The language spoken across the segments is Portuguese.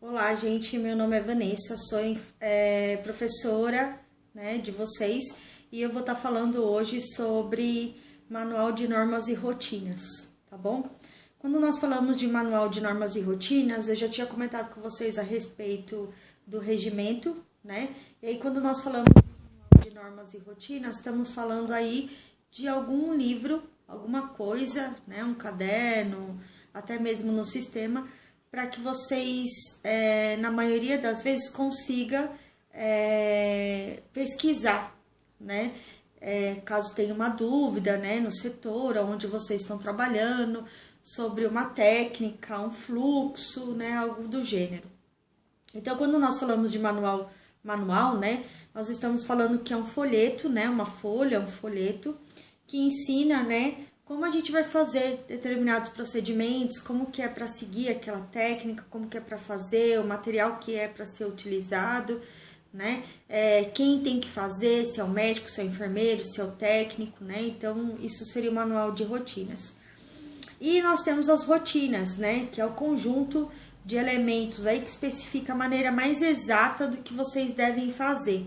Olá, gente, meu nome é Vanessa, sou professora, de vocês, e eu vou estar falando hoje sobre manual de normas e rotinas, tá bom? Quando nós falamos de manual de normas e rotinas, eu já tinha comentado com vocês a respeito do regimento, E aí quando nós falamos de normas e rotinas, estamos falando aí de algum livro, alguma coisa, um caderno, até mesmo no sistema, para que vocês, na maioria das vezes, consigam pesquisar, caso tenha uma dúvida, no setor onde vocês estão trabalhando, sobre uma técnica, um fluxo, algo do gênero. Então, quando nós falamos de manual, nós estamos falando que é um folheto, uma folha, um folheto, que ensina, como a gente vai fazer determinados procedimentos, como que é para seguir aquela técnica, como que é para fazer, o material que é para ser utilizado, quem tem que fazer, se é o médico, se é o enfermeiro, se é o técnico, Então, isso seria o manual de rotinas. E nós temos as rotinas, que é o conjunto de elementos aí que especifica a maneira mais exata do que vocês devem fazer.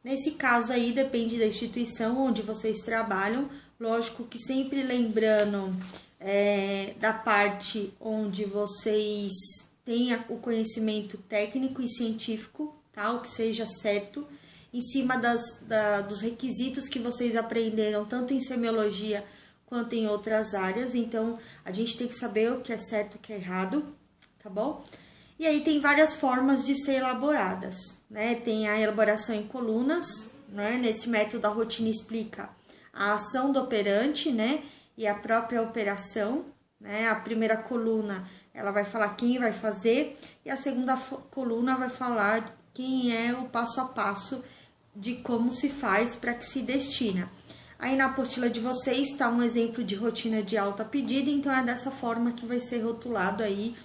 Nesse caso aí, depende da instituição onde vocês trabalham, lógico que sempre lembrando da parte onde vocês tenham o conhecimento técnico e científico, tá? O que seja certo, em cima dos requisitos que vocês aprenderam, tanto em semiologia quanto em outras áreas. Então, a gente tem que saber o que é certo e o que é errado, tá bom? E aí tem várias formas de ser elaboradas, Tem a elaboração em colunas, Nesse método a rotina explica a ação do operante, E a própria operação, A primeira coluna, ela vai falar quem vai fazer, e a segunda coluna vai falar quem é o passo a passo de como se faz para que se destina. Aí na apostila de vocês está um exemplo de rotina de alta pedida, então é dessa forma que vai ser rotulado aí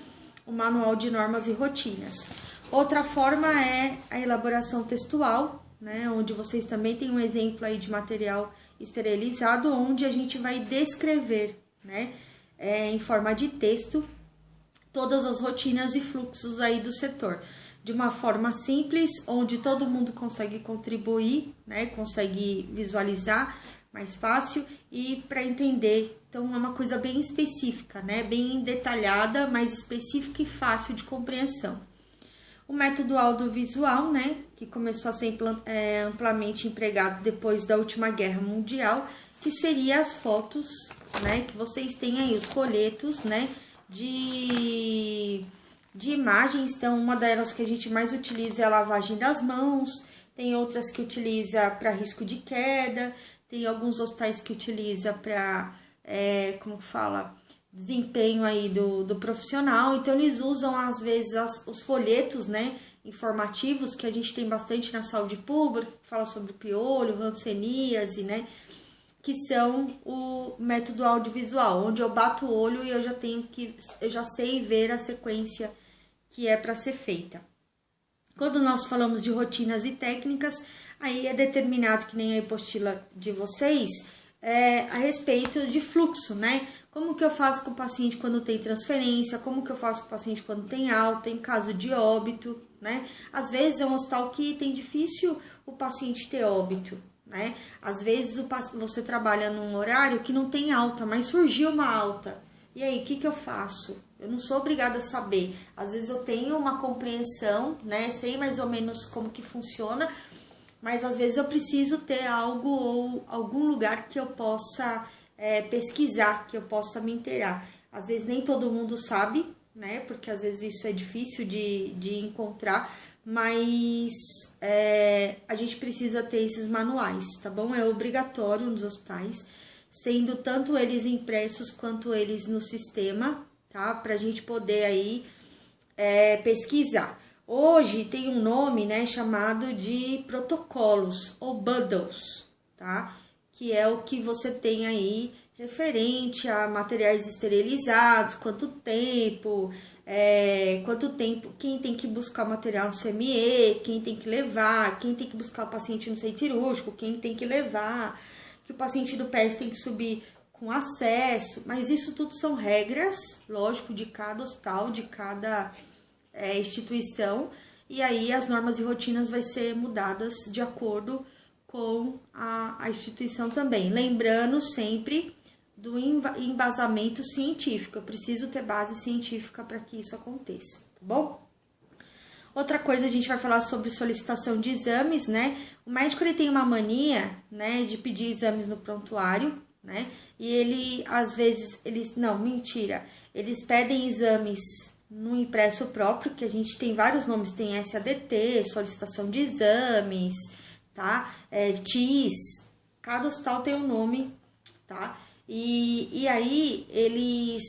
o manual de normas e rotinas. Outra forma é a elaboração textual, onde vocês também têm um exemplo aí de material esterilizado, onde a gente vai descrever, em forma de texto, todas as rotinas e fluxos aí do setor, de uma forma simples, onde todo mundo consegue contribuir, consegue visualizar mais fácil e para entender. Então, é uma coisa bem específica, bem detalhada, mais específica e fácil de compreensão. O método audiovisual, que começou a ser amplamente empregado depois da última guerra mundial, que seria as fotos, que vocês têm aí, os folhetos, de imagens. Então, uma delas que a gente mais utiliza é a lavagem das mãos, tem outras que utiliza para risco de queda, tem alguns hospitais que utiliza para, desempenho aí do profissional. Então, eles usam, às vezes, os folhetos, informativos, que a gente tem bastante na saúde pública, que fala sobre piolho, hanseníase, que são o método audiovisual, onde eu bato o olho e eu já sei ver a sequência que é para ser feita. Quando nós falamos de rotinas e técnicas, aí é determinado, que nem a apostila de vocês, a respeito de fluxo, Como que eu faço com o paciente quando tem transferência, como que eu faço com o paciente quando tem alta, em caso de óbito, Às vezes é um hospital que tem difícil o paciente ter óbito, Às vezes você trabalha num horário que não tem alta, mas surgiu uma alta. E aí, o que eu faço? Eu não sou obrigada a saber. Às vezes eu tenho uma compreensão, sei mais ou menos como que funciona, mas às vezes eu preciso ter algo ou algum lugar que eu possa pesquisar, que eu possa me inteirar. Às vezes nem todo mundo sabe, porque às vezes isso é difícil de encontrar, mas a gente precisa ter esses manuais, tá bom? É obrigatório nos hospitais, sendo tanto eles impressos quanto eles no sistema, tá? Pra gente poder aí pesquisar. Hoje tem um nome, chamado de protocolos ou bundles, tá? Que é o que você tem aí referente a materiais esterilizados, quanto tempo, quem tem que buscar o material no CME, quem tem que levar, quem tem que buscar o paciente no centro cirúrgico, quem tem que levar, que o paciente do PS tem que subir com acesso, mas isso tudo são regras, lógico, de cada hospital, de cada instituição, e aí as normas e rotinas vai ser mudadas de acordo com a instituição também. Lembrando sempre do embasamento científico, eu preciso ter base científica para que isso aconteça, tá bom? Outra coisa, a gente vai falar sobre solicitação de exames, né? O médico, ele tem uma mania, né, de pedir exames no prontuário, né? E ele, às vezes, eles pedem exames no impresso próprio, que a gente tem vários nomes, tem SADT, solicitação de exames, tá? TIS, cada hospital tem um nome, tá? E aí, eles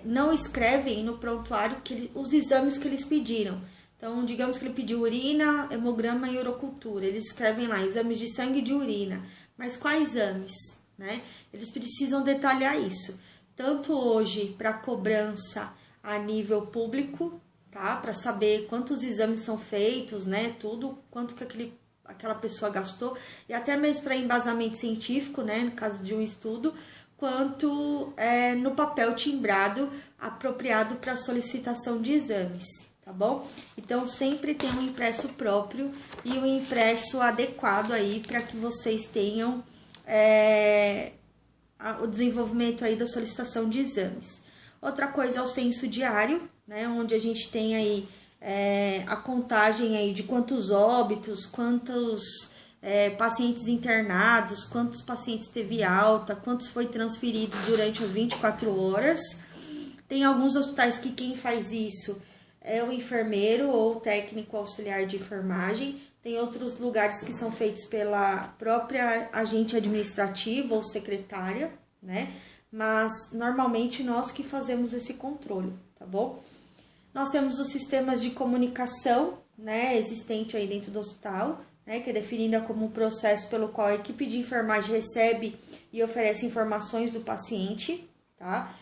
não escrevem no prontuário os exames que eles pediram. Então, digamos que ele pediu urina, hemograma e urocultura. Eles escrevem lá, exames de sangue e de urina. Mas quais exames, né? Eles precisam detalhar isso. Tanto hoje para cobrança a nível público, tá? Para saber quantos exames são feitos, né? Tudo, quanto que aquela pessoa gastou, e até mesmo para embasamento científico, né, no caso de um estudo, quanto no papel timbrado apropriado para solicitação de exames, tá bom? Então, sempre tem um impresso próprio e um impresso adequado aí para que vocês tenham o desenvolvimento aí da solicitação de exames. Outra coisa é o censo diário, né, onde a gente tem aí a contagem aí de quantos óbitos, quantos pacientes internados, quantos pacientes teve alta, quantos foi transferidos durante as 24 horas. Tem alguns hospitais que quem faz isso é o enfermeiro ou o técnico auxiliar de enfermagem. Tem outros lugares que são feitos pela própria agente administrativa ou secretária, né? Mas normalmente nós que fazemos esse controle, tá bom? Nós temos os sistemas de comunicação, né, existente aí dentro do hospital, né, que é definida como um processo pelo qual a equipe de enfermagem recebe e oferece informações do paciente, tá?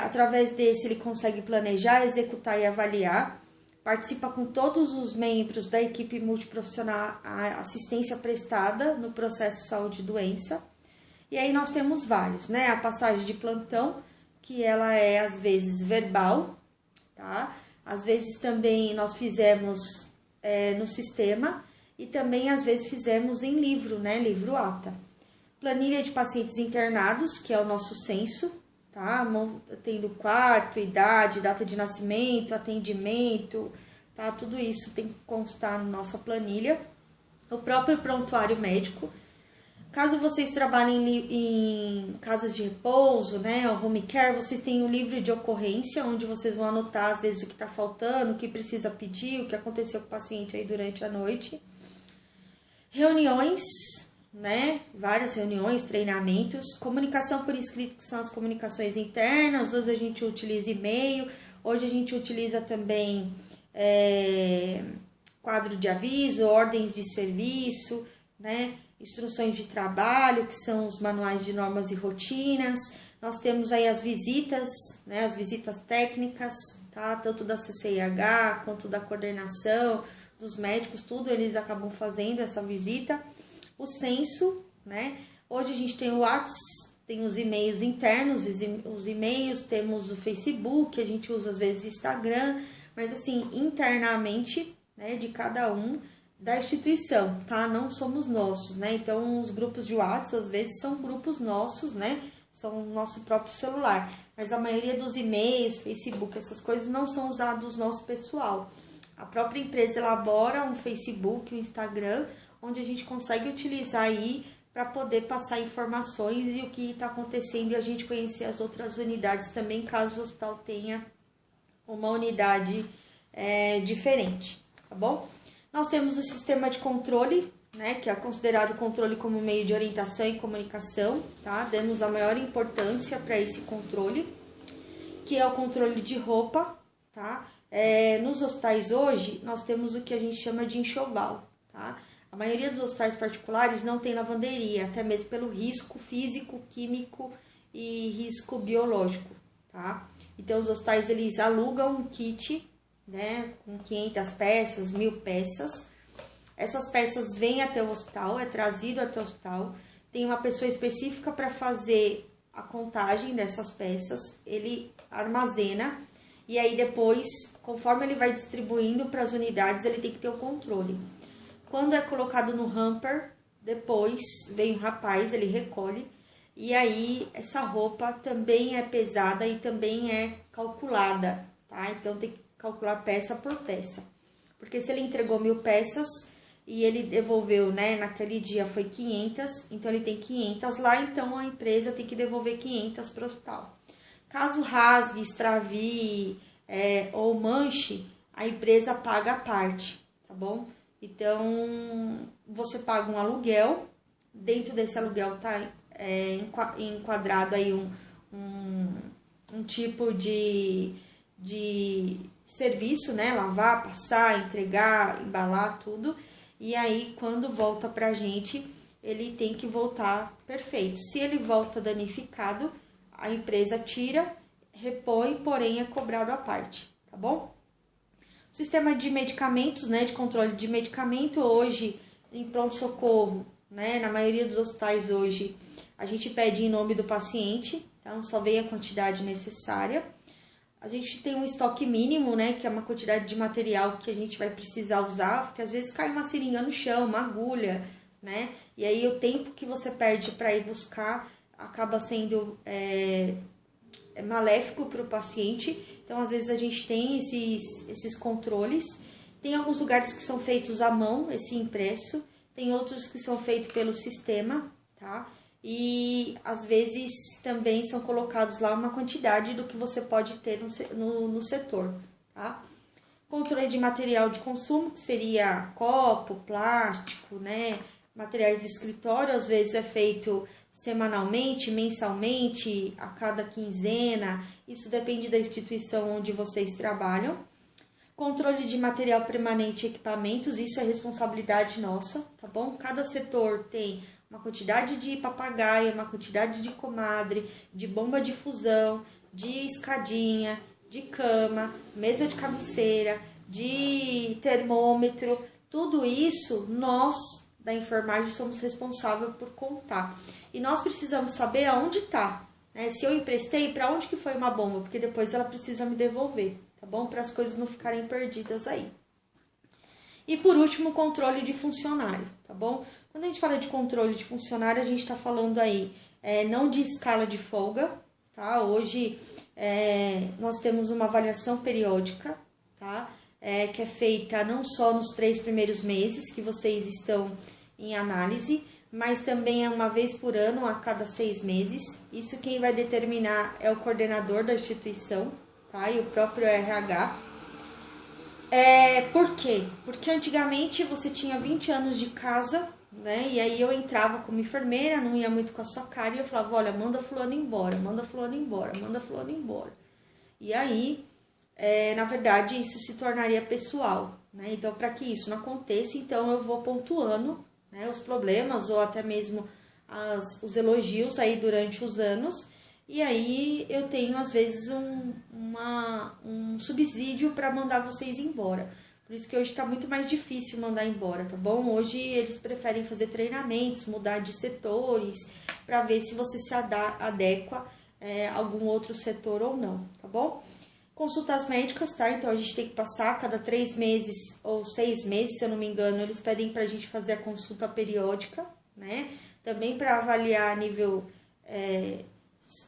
Através desse ele consegue planejar, executar e avaliar, participa com todos os membros da equipe multiprofissional a assistência prestada no processo saúde e doença. E aí nós temos vários, né, a passagem de plantão, que ela é às vezes verbal, tá? Às vezes também nós fizemos no sistema e também às vezes fizemos em livro, né? Livro ata. Planilha de pacientes internados, que é o nosso censo, tá? Tendo quarto, idade, data de nascimento, atendimento, tá? Tudo isso tem que constar na nossa planilha. O próprio prontuário médico. Caso vocês trabalhem em casas de repouso, né, ou home care, vocês têm um livro de ocorrência, onde vocês vão anotar, às vezes, o que está faltando, o que precisa pedir, o que aconteceu com o paciente aí durante a noite. Reuniões, né, várias reuniões, treinamentos. Comunicação por escrito, que são as comunicações internas. Hoje a gente utiliza e-mail, hoje a gente utiliza também quadro de aviso, ordens de serviço, né, instruções de trabalho, que são os manuais de normas e rotinas. Nós temos aí as visitas, né, as visitas técnicas, tá? Tanto da CCIH quanto da coordenação, dos médicos, tudo eles acabam fazendo essa visita. O censo, né? Hoje a gente tem o WhatsApp, tem os e-mails internos, os e-mails, temos o Facebook, a gente usa às vezes Instagram, mas assim, internamente, né, de cada um, da instituição, tá? Não somos nossos, né? Então, os grupos de WhatsApp, às vezes, são grupos nossos, né? São o nosso próprio celular. Mas a maioria dos e-mails, Facebook, essas coisas não são usados nosso pessoal. A própria empresa elabora um Facebook, um Instagram, onde a gente consegue utilizar aí para poder passar informações e o que está acontecendo e a gente conhecer as outras unidades também, caso o hospital tenha uma unidade diferente, tá bom? Nós temos o sistema de controle, né, que é considerado controle como meio de orientação e comunicação, tá? Demos a maior importância para esse controle, que é o controle de roupa, tá? Nos hospitais hoje, nós temos o que a gente chama de enxoval, tá? A maioria dos hospitais particulares não tem lavanderia, até mesmo pelo risco físico, químico e risco biológico, tá? Então, os hospitais, eles alugam um kit, né, com 500 peças, 1000 peças. Essas peças vêm até o hospital, é trazido até o hospital. Tem uma pessoa específica para fazer a contagem dessas peças, ele armazena e aí depois, conforme ele vai distribuindo para as unidades, ele tem que ter o controle. Quando é colocado no hamper, depois vem o rapaz, ele recolhe, e aí essa roupa também é pesada e também é calculada, tá? Então tem que calcular peça por peça. Porque se ele entregou 1000 peças e ele devolveu, né, naquele dia foi 500, então ele tem 500 lá, então a empresa tem que devolver 500 para o hospital. Caso rasgue, extravie ou manche, a empresa paga a parte, tá bom? Então, você paga um aluguel, dentro desse aluguel tá enquadrado aí um tipo de serviço, né? Lavar, passar, entregar, embalar, tudo. E aí, quando volta pra gente, ele tem que voltar perfeito. Se ele volta danificado, a empresa tira, repõe, porém é cobrado à parte, tá bom? Sistema de medicamentos, né, de controle de medicamento, hoje em pronto-socorro, né, na maioria dos hospitais hoje, a gente pede em nome do paciente, então só vem a quantidade necessária. A gente tem um estoque mínimo, né, que é uma quantidade de material que a gente vai precisar usar, porque às vezes cai uma seringa no chão, uma agulha, né, e aí o tempo que você perde para ir buscar acaba sendo maléfico para o paciente. Então, às vezes a gente tem esses controles. Tem alguns lugares que são feitos à mão, esse impresso, tem outros que são feitos pelo sistema, tá? E às vezes também são colocados lá uma quantidade do que você pode ter no setor, tá? Controle de material de consumo, que seria copo, plástico, né? Materiais de escritório, às vezes é feito semanalmente, mensalmente, a cada quinzena, isso depende da instituição onde vocês trabalham. Controle de material permanente e equipamentos, isso é responsabilidade nossa, tá bom? Cada setor tem uma quantidade de papagaio, uma quantidade de comadre, de bomba de fusão, de escadinha, de cama, mesa de cabeceira, de termômetro, tudo isso nós da enfermagem somos responsáveis por contar. E nós precisamos saber aonde está, né? Se eu emprestei, para onde que foi uma bomba, porque depois ela precisa me devolver, tá bom? Para as coisas não ficarem perdidas aí. E por último, controle de funcionário, tá bom? Quando a gente fala de controle de funcionário, a gente está falando aí não de escala de folga, tá? Hoje nós temos uma avaliação periódica, tá? Que é feita não só nos 3 primeiros meses que vocês estão em análise, mas também é uma vez por ano, a cada 6 meses. Isso quem vai determinar é o coordenador da instituição, tá? E o próprio RH. Por quê? Porque antigamente você tinha 20 anos de casa, né? E aí eu entrava como enfermeira, não ia muito com a sua cara, e eu falava, olha, manda fulano embora, manda fulano embora, manda fulano embora. E aí, na verdade, isso se tornaria pessoal, né? Então, para que isso não aconteça, então eu vou pontuando, né, os problemas ou até mesmo os elogios aí durante os anos. E aí eu tenho, às vezes, um subsídio para mandar vocês embora. Por isso que hoje está muito mais difícil mandar embora, tá bom? Hoje eles preferem fazer treinamentos, mudar de setores, para ver se você se adequa a algum outro setor ou não, tá bom? Consultas médicas, tá? Então, a gente tem que passar cada 3 meses ou 6 meses, se eu não me engano, eles pedem pra gente fazer a consulta periódica, né? Também para avaliar a nível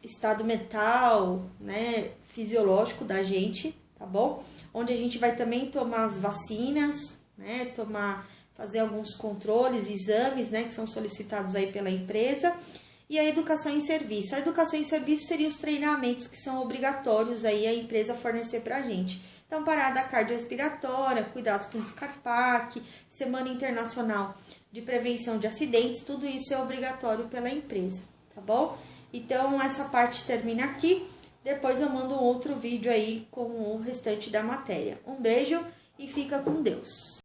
estado mental, né? Fisiológico da gente, tá bom? Onde a gente vai também tomar as vacinas, né? Fazer alguns controles, exames, né? Que são solicitados aí pela empresa. E a educação em serviço. A educação em serviço seria os treinamentos que são obrigatórios aí a empresa fornecer pra gente. Então, parada cardiorrespiratória, cuidados com descarpaque, Semana Internacional de Prevenção de Acidentes, tudo isso é obrigatório pela empresa, tá bom? Então, essa parte termina aqui. Depois eu mando um outro vídeo aí com o restante da matéria. Um beijo e fica com Deus.